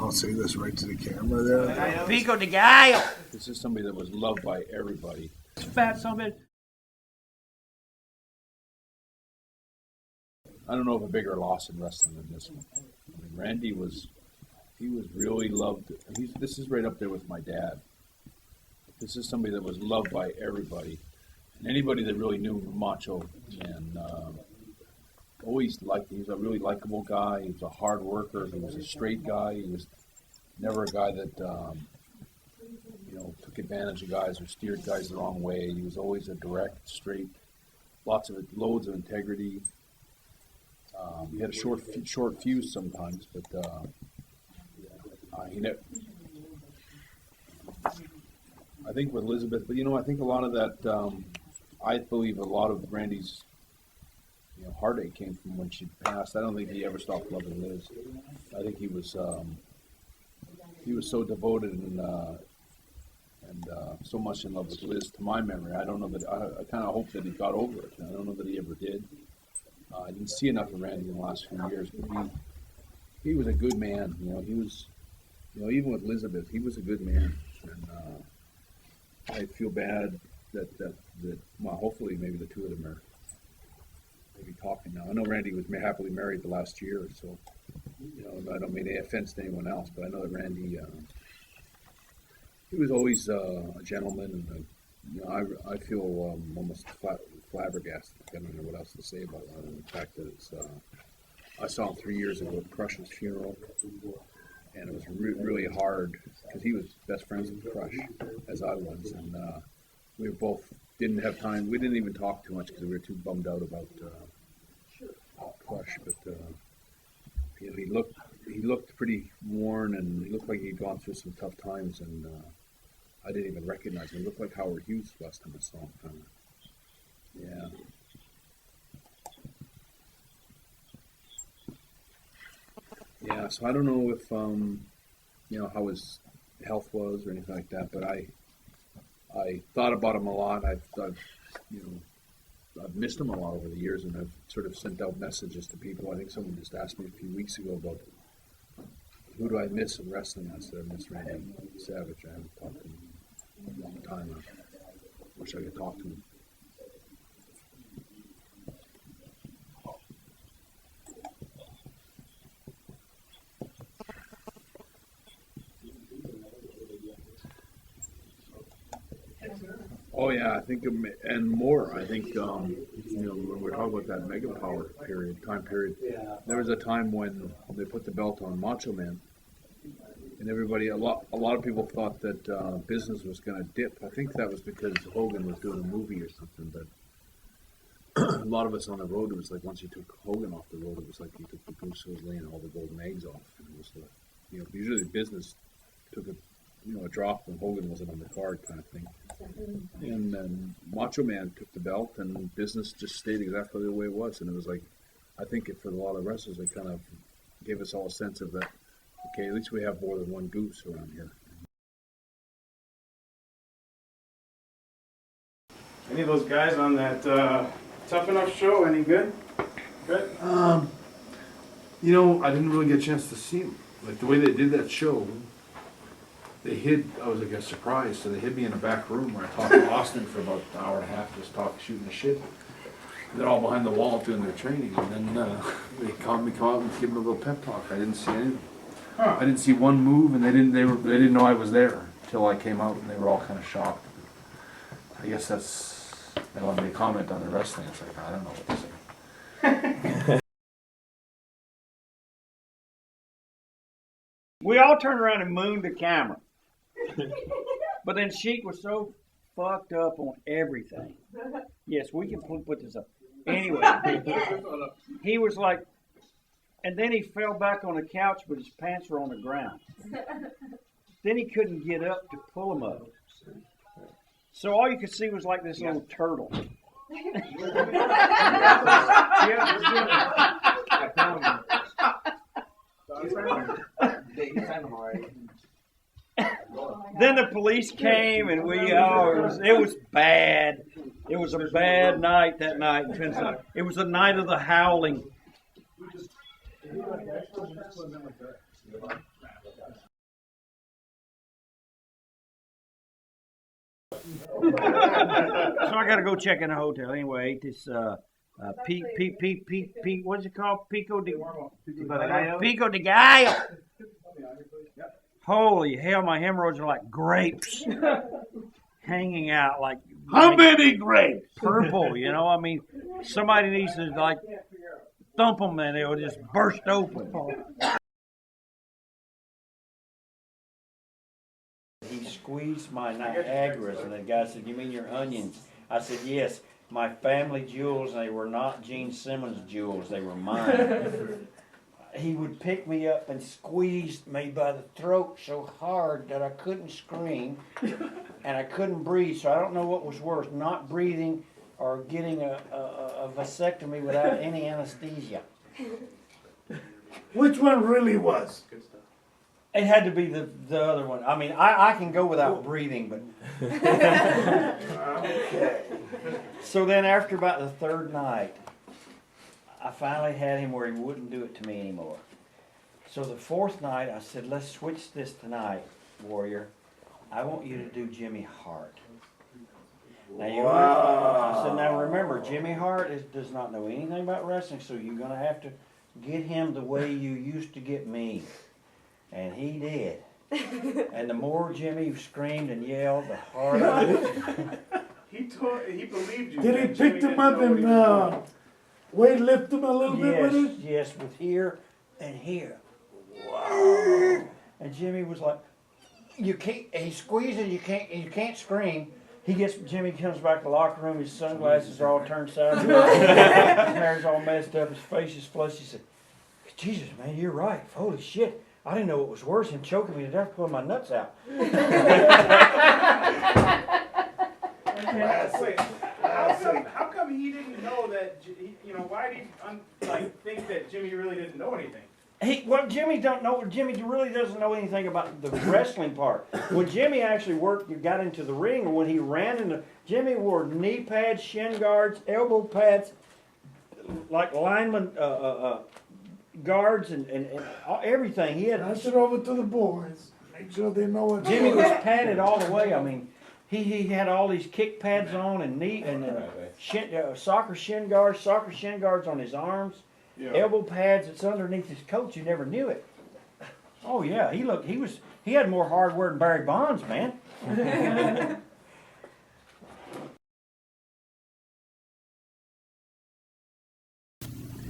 I'll say this right to the camera there. Pico de Gallo. This is somebody that was loved by everybody. Fat somebody. I don't know of a bigger loss in wrestling than this one. I mean, Randy was really loved. This is right up there with my dad. This is somebody that was loved by everybody. And anybody that really knew Macho and always liked him. He was a really likable guy. He was a hard worker. He was a straight guy. He was never a guy that took advantage of guys or steered guys the wrong way. He was always a direct, straight, loads of integrity. He had a short fuse sometimes, but he never. I think with Elizabeth, but I think a lot of that. I believe a lot of Randy's heartache came from when she passed. I don't think he ever stopped loving Liz. I think he was so devoted and so much in love with Liz. To my memory, I don't know that. I kind of hope that he got over it. I don't know that he ever did. I didn't see enough of Randy in the last few years, but he was a good man. He was, even with Elizabeth, he was a good man. And I feel bad that well, hopefully maybe the two of them are maybe talking now. I know Randy was happily married the last year, so I don't mean any offense to anyone else, but I know that Randy, he was always a gentleman, and I feel almost flabbergasted. I don't know what else to say about that. And the fact that I saw him 3 years ago at Crush's funeral, and it was really hard because he was best friends with Crush, as I was, and we both didn't have time. We didn't even talk too much because we were too bummed out about Crush. But he looked pretty worn, and he looked like he'd gone through some tough times, and I didn't even recognize him. He looked like Howard Hughes last time I saw him. Kind of. Yeah. Yeah, so I don't know if how his health was or anything like that, but I thought about him a lot. I've missed him a lot over the years, and I've sort of sent out messages to people. I think someone just asked me a few weeks ago about who do I miss in wrestling. I said I miss Randy Savage. I haven't talked to him in a long time. I wish I could talk to him. Oh yeah, I think, and more. I think when we're talking about that Mega Power time period, there was a time when they put the belt on Macho Man, and a lot of people thought that business was going to dip. I think that was because Hogan was doing a movie or something. But a lot of us on the road, it was like once you took Hogan off the road, it was like you took the goose who was laying all the golden eggs off. And it was usually business took a drop when Hogan wasn't on the card, kind of thing. And then Macho Man took the belt, and business just stayed exactly the way it was. And it was like, I think for a lot of wrestlers, it kind of gave us all a sense of that, okay, at least we have more than one goose around here. Any of those guys on that Tough Enough show, any good? Good? I didn't really get a chance to see them. Like, the way they did that show, I was, surprised, so they hid me in a back room where I talked to Austin for about an hour and a half, just shooting the shit. They're all behind the wall doing their training, and then they called me out and gave them a little pep talk. I didn't see anything. I didn't see one move, and they didn't know I was there until I came out, and they were all kind of shocked. I guess they wanted me to comment on the wrestling. It's like, I don't know what to say. We all turned around and mooned the camera. But then Sheik was so fucked up on everything. Yes, we can put this up. Anyway, he was like, and then he fell back on the couch, but his pants were on the ground. Then he couldn't get up to pull them up. So all you could see was like this little turtle. Then the police came, and it was bad. It was a bad night that night. It was the night of the howling. So I got to go check in a hotel. Anyway, this what's it called? Pico de Gallo. Holy hell, my hemorrhoids are like grapes hanging out like. How many grapes? Purple, you know. I mean, somebody needs to like thump them and they'll just burst open. He squeezed my Niagaras, and the guy said, "You mean your onions?" I said, "Yes, my family jewels. They were not Gene Simmons' jewels; they were mine." He would pick me up and squeeze me by the throat so hard that I couldn't scream and I couldn't breathe. So I don't know what was worse, not breathing or getting a vasectomy without any anesthesia. Which one really was? It had to be the other one. I mean, I can go without breathing, but... Okay. So then after about the third night, I finally had him where he wouldn't do it to me anymore. So the fourth night, I said, let's switch this tonight, Warrior. I want you to do Jimmy Hart. Now, I said, now remember, Jimmy Hart does not know anything about wrestling, so you're going to have to get him the way you used to get me. And he did. And the more Jimmy screamed and yelled, the harder. He believed you. Did he pick him up and weight lift him a little bit with it? Yes, with here and here. Wow. And Jimmy was like, you can't. He squeezes. You can't scream. Jimmy comes back to the locker room. His sunglasses are all turned sideways. His hair's all messed up. His face is flushed. He said, "Jesus, man, you're right. Holy shit. I didn't know it was worse than choking me to death, pulling my nuts out." How come he didn't know that? Why did he think that Jimmy really didn't know anything? Jimmy really doesn't know anything about the wrestling part. When Jimmy actually got into the ring, or when he ran Jimmy wore knee pads, shin guards, elbow pads, like lineman guards and everything. He had. Pass it over to the boys. Make sure they know what. Jimmy was padded all the way. I mean, he had all these kick pads on and knee and soccer shin guards on his arms. Yeah. Elbow pads that's underneath his coat. You never knew it. Oh yeah, he had more hardware than Barry Bonds, man.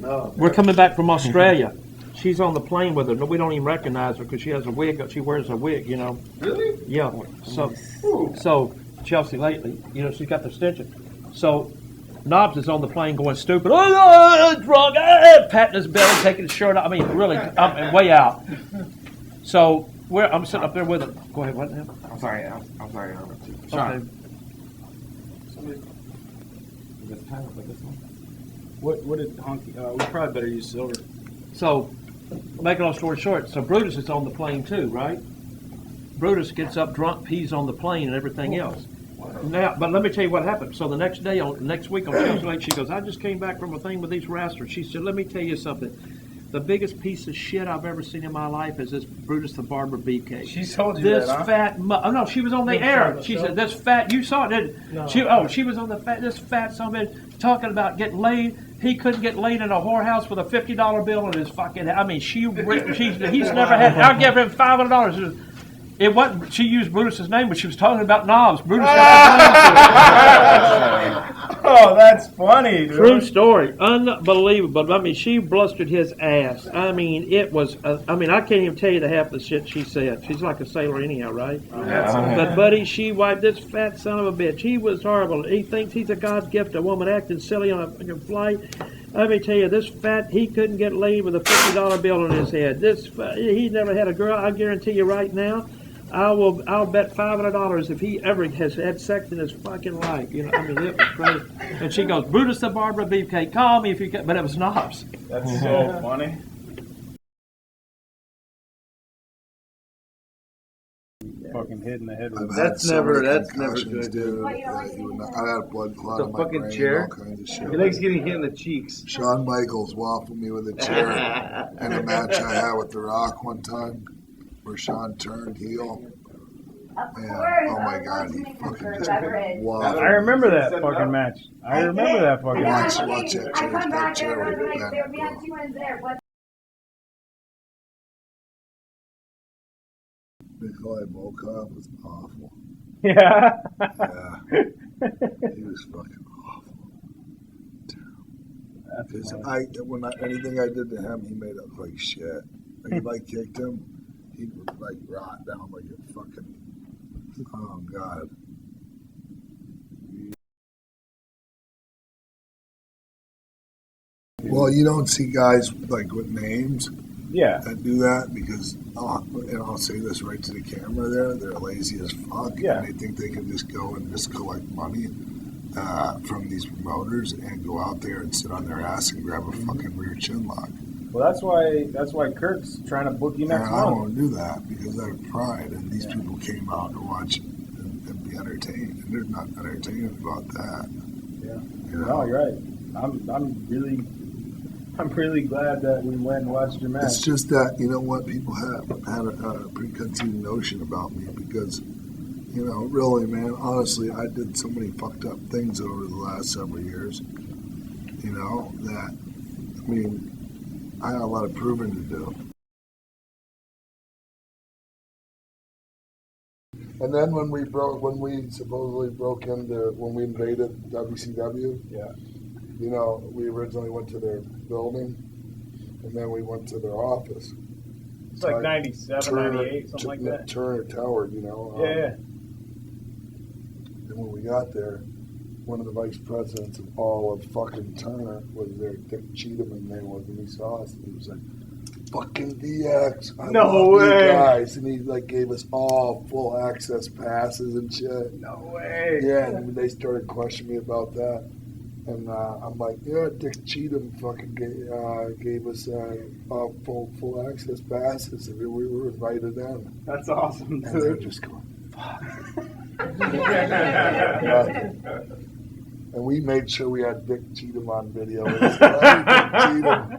No. We're coming back from Australia. She's on the plane with her. No, we don't even recognize her because she has a wig. She wears a wig, you know. Really? Yeah. So Chelsea lately, you know, she's got the extension. So Knobs is on the plane going stupid. Drunk, patting his belly, taking his shirt off. I mean, really, I'm way out. So I'm sitting up there with him. Go ahead. What now? I'm sorry. Okay. What did Honky? We probably better use silver. So, make a long story short, so Brutus is on the plane too, right? Brutus gets up drunk, pees on the plane and everything else. Now, but let me tell you what happened. So the next week on Chelsea Lake, she goes, "I just came back from a thing with these wrestlers." She said, "Let me tell you something. The biggest piece of shit I've ever seen in my life is this Brutus the Barber Beefcake. She told you this that, huh? fat. Oh no, she was on the air. She said, "This fat." You saw it, didn't? No. She was on the fat. This fat son of a bitch talking about getting laid. He couldn't get laid in a whorehouse with a $50 bill in his fucking. I mean, he's never had. I'll give him $500. It wasn't. She used Brutus's name, but she was talking about Knobs. Brutus. Oh, that's funny, dude. True story. Unbelievable. I mean, she blustered his ass. I mean, it was. I can't even tell you the half the shit she said. She's like a sailor anyhow, right? But buddy, she wiped this fat son of a bitch. He was horrible. He thinks he's a God's gift. A woman acting silly on a fucking flight. Let me tell you, this fat, he couldn't get laid with a $50 bill on his head. He never had a girl. I guarantee you right now. I'll bet $500 if he ever has had sex in his fucking life. You know, I mean, it was crazy. And she goes, "Brutus the Barber Beefcake, call me if you can." But it was Knobs. That's so funny. Fucking hit in the head with That's never good, dude. I had a blood clot in my fucking brain, chair. all kinds of shit. Your legs getting hit in the cheeks. Shawn Michaels waffled me with a chair in a match I had with The Rock one time, where Shawn turned heel. Yeah. Oh my God, he fucking just wow. I remember that fucking match. I remember that fucking match. Watch that church back chair. Nikolai Volkov was awful. Yeah. Yeah. He was fucking awful. Because anything I did to him, he made up like shit. Like if I kicked him, he would like rot down like a fucking. Oh God. Well, you don't see guys like with names that do that because, and I'll say this right to the camera they're lazy as fuck. Yeah. And they think they can just go and just collect money from these promoters and go out there and sit on their ass and grab a fucking rear chin lock. Well, that's why Kirk's trying to book you next I don't month. want to do that because out of pride, and these people came out to watch and be entertained, and they're not entertained about that. Yeah. You know? No, you're right. I'm really glad that we went and watched your match. It's just that, you know what, people had a preconceived notion about me because, you know, really, man, honestly, I did so many fucked up things over the last several years, you know, that, I mean, I had a lot of proving to do. And then when we supposedly broke into, when we invaded WCW, you know, we originally went to their building, and then we went to their office. It's like 97, 98, something like that. Turner Tower, you know. Yeah. And when we got there, one of the vice presidents of all of fucking Turner was there. Dick Cheatham's name was, and he saw us, and he was like, "Fucking DX, I No love way. you guys," and he like gave us all full access passes and shit. No way. Yeah, and they started questioning me about that. And I'm like, yeah, Dick Cheatham fucking gave us full access passes, and we were invited in. That's awesome, And they're dude. just going, fuck. And we made sure we had Dick Cheatham on video. It was, "Hey, Dick Cheatham."